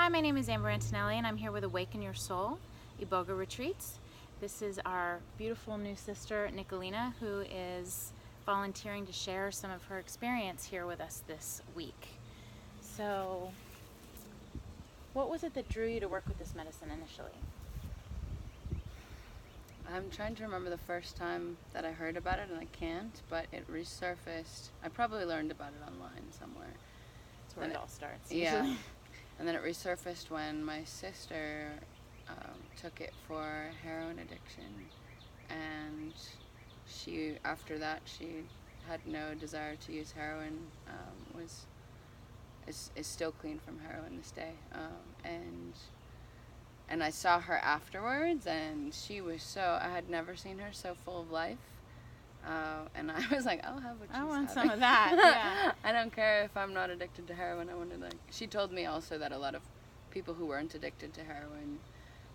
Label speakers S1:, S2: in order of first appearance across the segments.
S1: Hi, my name is Amber Antonelli and I'm here with Awaken Your Soul, Iboga Retreats. This is our beautiful new sister, Nicolina, who is volunteering to share some of her experience here with us this week. So, what was it that drew you to work with this medicine initially?
S2: I'm trying to remember the first time that I heard about it, and I can't, but it resurfaced. I probably learned about it online somewhere.
S1: That's where it all starts,
S2: Yeah.
S1: usually.
S2: And then it resurfaced when my sister took it for heroin addiction, and she, after that, she had no desire to use heroin, is still clean from heroin this day, and I saw her afterwards, and she was so, I had never seen her so full of life, and I was like, I'll have what she's
S1: I want
S2: having.
S1: some of that, yeah.
S2: I don't care if I'm not addicted to heroin. I wanted, like, she told me also that a lot of people who weren't addicted to heroin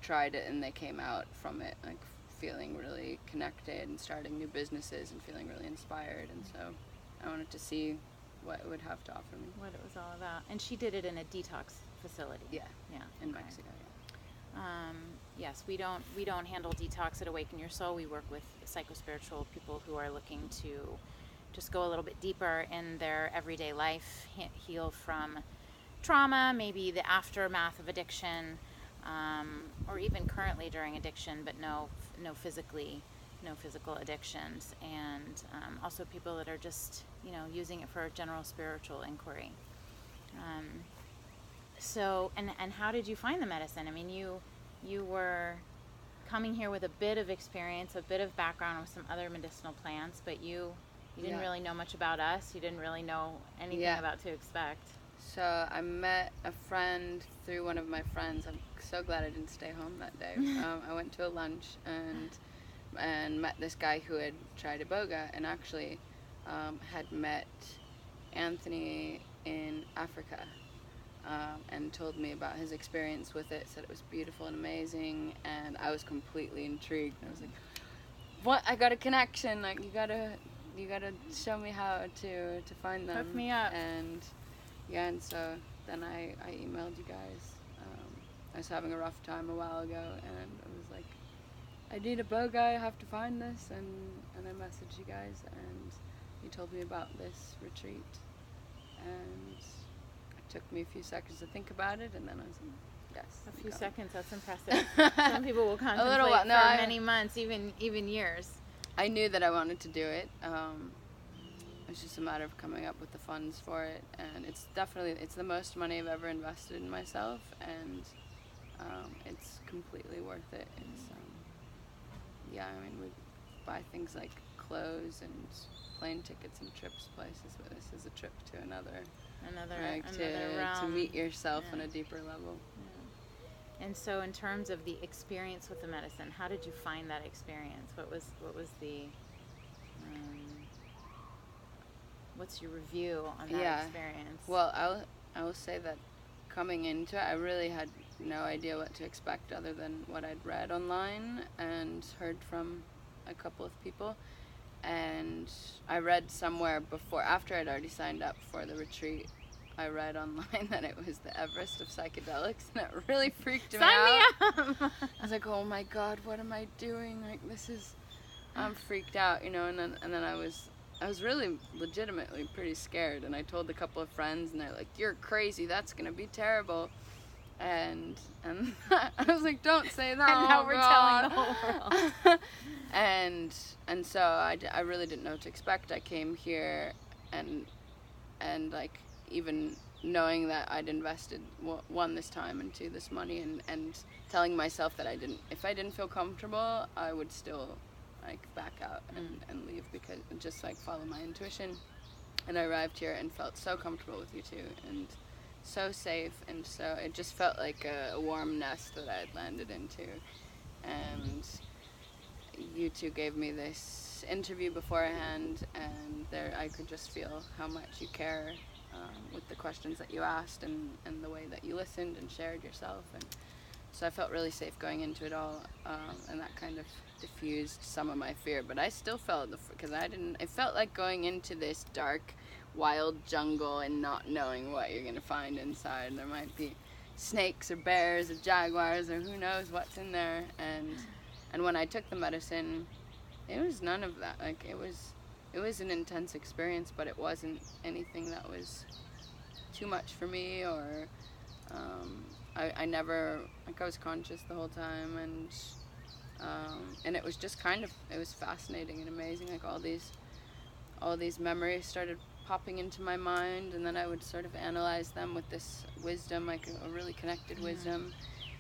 S2: tried it and they came out from it, like, feeling really connected and starting new businesses and feeling really inspired, and so I wanted to see what it would have to offer me.
S1: What it was all about. And she did it in a detox facility.
S2: Yeah, in
S1: okay.
S2: Mexico, yeah.
S1: Yes, we don't handle detox at Awaken Your Soul. We work with psychospiritual people who are looking to just go a little bit deeper in their everyday life, heal from trauma, maybe the aftermath of addiction, or even currently during addiction, but no physical addictions, and also people that are just using it for general spiritual inquiry. So, and how did you find the medicine? I mean, you were coming here with a bit of experience, a bit of background with some other medicinal plants, but you didn't really know much about us. You didn't really know anything about to expect.
S2: So I met a friend through one of my friends. I'm so glad I didn't stay home that day. I went to a lunch and met this guy who had tried Iboga and actually had met Anthony in Africa. And told me about his experience with it, said it was beautiful and amazing, and I was completely intrigued. I was like, what? I got a connection, like, you gotta show me how to find them.
S1: Hook me up.
S2: And so then I emailed you guys. I was having a rough time a while ago, and I was like, I need Iboga, I have to find this, and I messaged you guys, and you told me about this retreat, and took me a few seconds to think about it, and then I was like, yes.
S1: A few seconds, that's impressive. Some people will contemplate
S2: a little while. No,
S1: for many months, even years.
S2: I knew that I wanted to do it. It's just a matter of coming up with the funds for it, and it's the most money I've ever invested in myself, and it's completely worth it. It's I mean, we buy things like clothes and plane tickets and trips places, but this is a trip to another realm, to meet yourself on a deeper level.
S1: Yeah. And so, in terms of the experience with the medicine, how did you find that experience? What was the what's your review on that experience?
S2: Well, I will say that coming into it, I really had no idea what to expect other than what I'd read online and heard from a couple of people. And I read somewhere after I'd already signed up for the retreat, I read online that it was the Everest of psychedelics, and it really freaked me out.
S1: Sign me up!
S2: I was like, oh my God, what am I doing? Like, I'm freaked out, and then I was really legitimately pretty scared, and I told a couple of friends, and they're like, you're crazy, that's gonna be terrible. And I was like, don't say that.
S1: And now we're telling the whole world.
S2: And so I really didn't know what to expect. I came here and like, even knowing that I'd invested one this time and two this money, and telling myself that if I didn't feel comfortable, I would still like back out and leave, because just like follow my intuition. And I arrived here and felt so comfortable with you two, and so safe, and so it just felt like a warm nest that I had landed into. And you two gave me this interview beforehand, and there I could just feel how much you care with the questions that you asked, and the way that you listened and shared yourself, and so I felt really safe going into it all, and that kind of diffused some of my fear. But I still felt because it felt like going into this dark, wild jungle and not knowing what you're gonna find inside. There might be snakes or bears or jaguars or who knows what's in there. And when I took the medicine, it was none of that. Like, it was an intense experience, but it wasn't anything that was too much for me, or I never, like, I was conscious the whole time, and it was just it was fascinating and amazing. Like, all these memories started popping into my mind, and then I would sort of analyze them with this wisdom, like a really connected wisdom,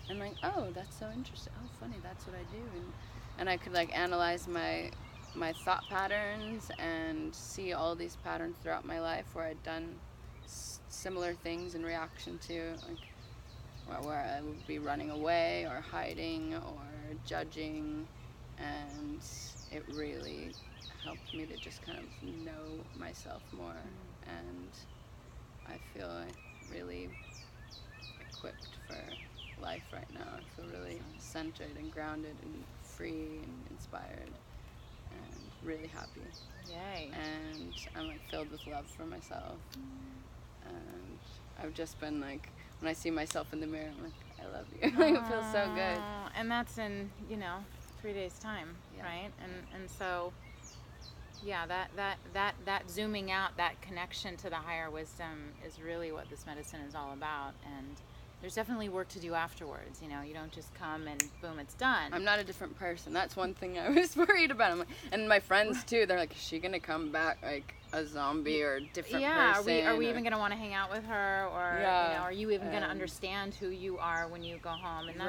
S2: and like, oh, that's so interesting, oh, funny, that's what I do, and I could, like, analyze my thought patterns and see all these patterns throughout my life where I'd done similar things in reaction to, like, where I would be running away or hiding or judging, and it really helped me to just kind of know myself more, and I feel, like, really equipped for life right now. I feel really centered and grounded and free and inspired and really happy.
S1: Yay.
S2: And I'm, like, filled with love for myself, and I've just been, like, when I see myself in the mirror, I'm like, I love you. Like, it feels so good.
S1: And that's in 3 days time, right? And so, yeah, that zooming out, that connection to the higher wisdom is really what this medicine is all about. And there's definitely work to do afterwards. You don't just come and boom, it's done.
S2: I'm not a different person. That's one thing I was worried about. I'm like, and my friends too, they're like, is she gonna come back like a zombie or a different person?
S1: Are we even gonna want to hang out with her, or are you even gonna understand who you are when you go home? And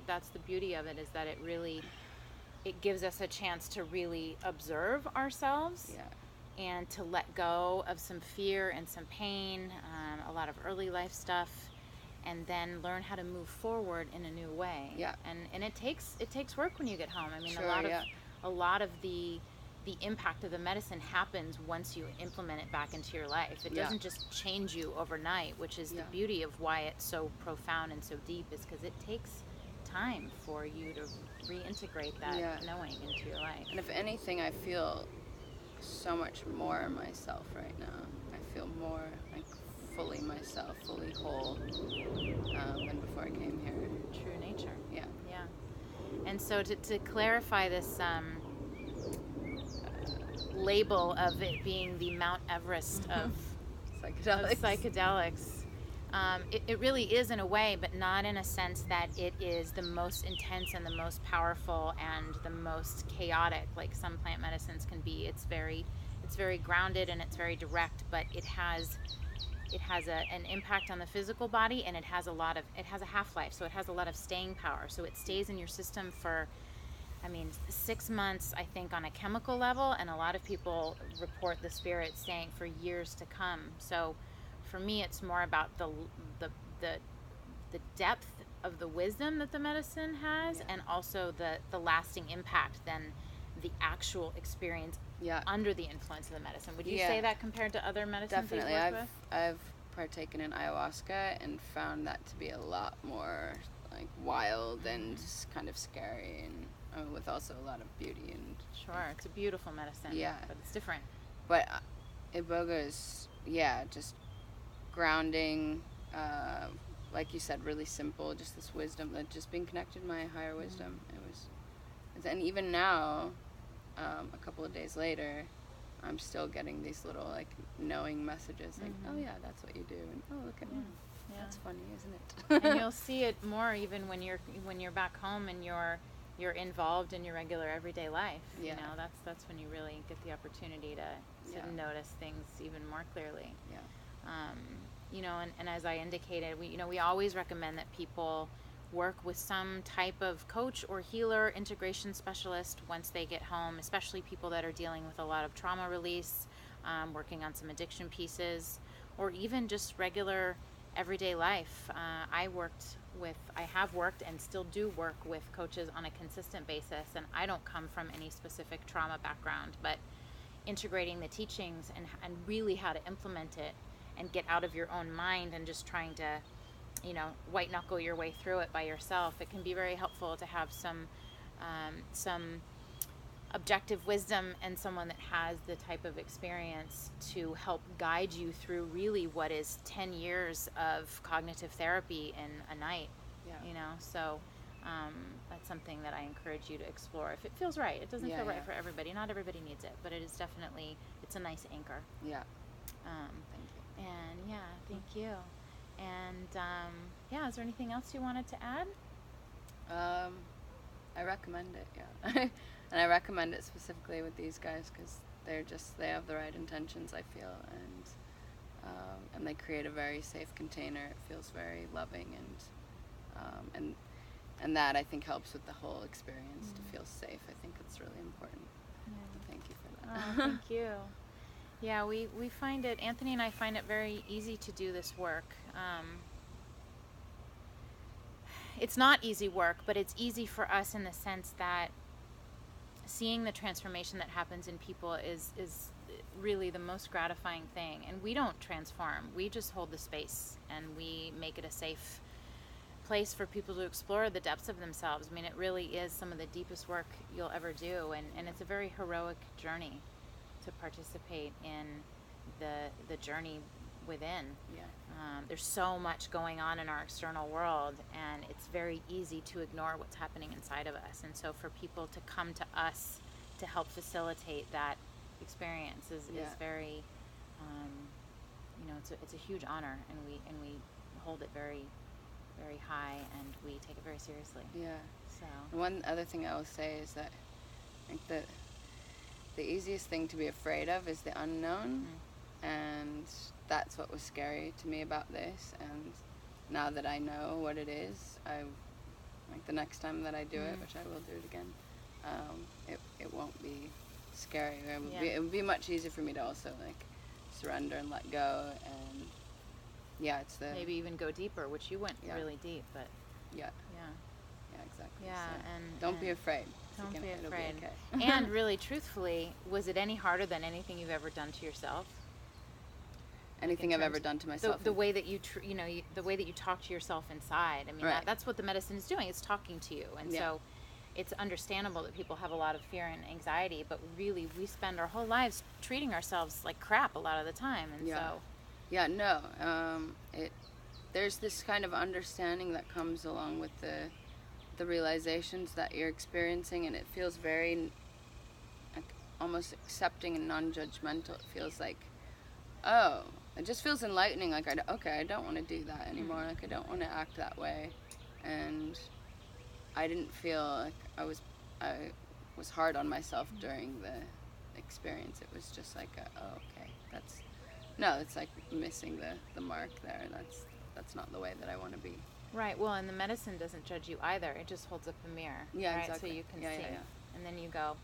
S1: that's the beauty of it, is that it gives us a chance to really observe ourselves, and to let go of some fear and some pain, a lot of early life stuff, and then learn how to move forward in a new way. And it takes work when you get home. I mean, a lot of the impact of the medicine happens once you implement it back into your life. It doesn't just change you overnight, which is the beauty of why it's so profound and so deep, is because it takes time for you to reintegrate that knowing into your life.
S2: And if anything, I feel so much more myself right now. I feel more, like, fully myself, fully whole, than before I came here.
S1: True nature.
S2: Yeah.
S1: And so to clarify this label of it being the Mount Everest of psychedelics, it really is, in a way, but not in a sense that it is the most intense and the most powerful and the most chaotic, like some plant medicines can be. It's very grounded and it's very direct, but it has an impact on the physical body, and it has a half-life, so it has a lot of staying power. So it stays in your system for, 6 months, I think, on a chemical level, and a lot of people report the spirit staying for years to come. So for me, it's more about the depth of the wisdom that the medicine has, and also the lasting impact than the actual experience under the influence of the medicine. Would you say that compared to other medicines?
S2: Definitely.
S1: That you've worked with?
S2: I've partaken in ayahuasca and found that to be a lot more, like, wild and kind of scary, and with also a lot of beauty. And
S1: sure, it's a beautiful medicine. But it's different.
S2: But Iboga is just grounding, like you said, really simple, just this wisdom, that just being connected to my higher wisdom. And even now, a couple of days later, I'm still getting these little, like, knowing messages, like, oh yeah, that's what you do, and oh, look at me, that's funny, isn't it?
S1: And you'll see it more even when you're back home and you're involved in your regular everyday life. That's when you really get the opportunity to notice things even more clearly. And as I indicated, we always recommend that people work with some type of coach or healer, integration specialist once they get home, especially people that are dealing with a lot of trauma release, working on some addiction pieces, or even just regular everyday life. I have worked and still do work with coaches on a consistent basis, and I don't come from any specific trauma background, but integrating the teachings and really how to implement it and get out of your own mind and just trying to white knuckle your way through it by yourself. It can be very helpful to have some objective wisdom and someone that has the type of experience to help guide you through really what is 10 years of cognitive therapy in a night.
S2: Yeah.
S1: You know, so that's something that I encourage you to explore if it feels right. It doesn't feel right for everybody. Not everybody needs it, but it is definitely, it's a nice anchor.
S2: Yeah. Thank you.
S1: And thank you. And is there anything else you wanted to add?
S2: I recommend it, yeah. And I recommend it specifically with these guys because they have the right intentions, I feel, and they create a very safe container. It feels very loving, and that I think helps with the whole experience to feel safe. I think it's really important.
S1: Yeah.
S2: So thank you for that.
S1: Oh, thank you. Yeah, we find it, Anthony and I find it very easy to do this work. It's not easy work, but it's easy for us in the sense that seeing the transformation that happens in people is really the most gratifying thing. And we don't transform. We just hold the space and we make it a safe place for people to explore the depths of themselves. I mean, it really is some of the deepest work you'll ever do, and it's a very heroic journey to participate in the journey within.
S2: Yeah.
S1: There's so much going on in our external world, and it's very easy to ignore what's happening inside of us. And so for people to come to us to help facilitate that experience is very, it's a huge honor, and we hold it very, very high, and we take it very seriously.
S2: Yeah.
S1: So
S2: one other thing I will say is that I think the easiest thing to be afraid of is the unknown, and that's what was scary to me about this. And now that I know what it is, the next time that I do it, which I will do it again, it won't be scary. It would be much easier for me to also surrender and let go, and it's the
S1: maybe even go deeper, which you went really deep, but
S2: yeah exactly.
S1: Yeah,
S2: so
S1: and
S2: don't be afraid.
S1: Don't be
S2: It'll
S1: afraid.
S2: okay.
S1: And really, truthfully, was it any harder than anything you've ever done to yourself?
S2: Anything I've ever done to myself.
S1: The way that the way that you talk to yourself inside. I mean,
S2: Right.
S1: that's what the medicine is doing. It's talking to you, and so it's understandable that people have a lot of fear and anxiety. But really, we spend our whole lives treating ourselves like crap a lot of the time, and so.
S2: Yeah. No. There's this kind of understanding that comes along with the realizations that you're experiencing, and it feels very almost accepting and non-judgmental. It feels like, it just feels enlightening. Like, I don't want to do that anymore. Like, I don't want to act that way. And I didn't feel like I was hard on myself during the experience. It was just like, okay, it's like missing the mark there. That's not the way that I want to be.
S1: Right. Well, and the medicine doesn't judge you either. It just holds up a mirror.
S2: Yeah,
S1: right?
S2: exactly.
S1: So you can see.
S2: Yeah.
S1: And then you go,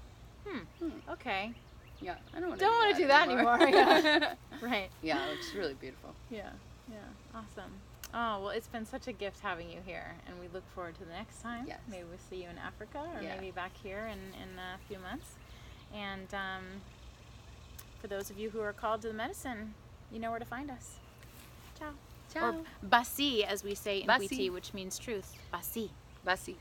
S1: okay.
S2: Yeah, I don't want
S1: to do that anymore. Yeah. Right.
S2: Yeah, it's really beautiful.
S1: Yeah. Awesome. Oh, well, it's been such a gift having you here, and we look forward to the next time.
S2: Yes.
S1: Maybe we'll see you in Africa, or maybe back here in a few months. And for those of you who are called to the medicine, you know where to find us. Ciao.
S2: Ciao.
S1: Or Basse, as we say in
S2: Basse.
S1: PT, which means truth. Basse.
S2: Basse.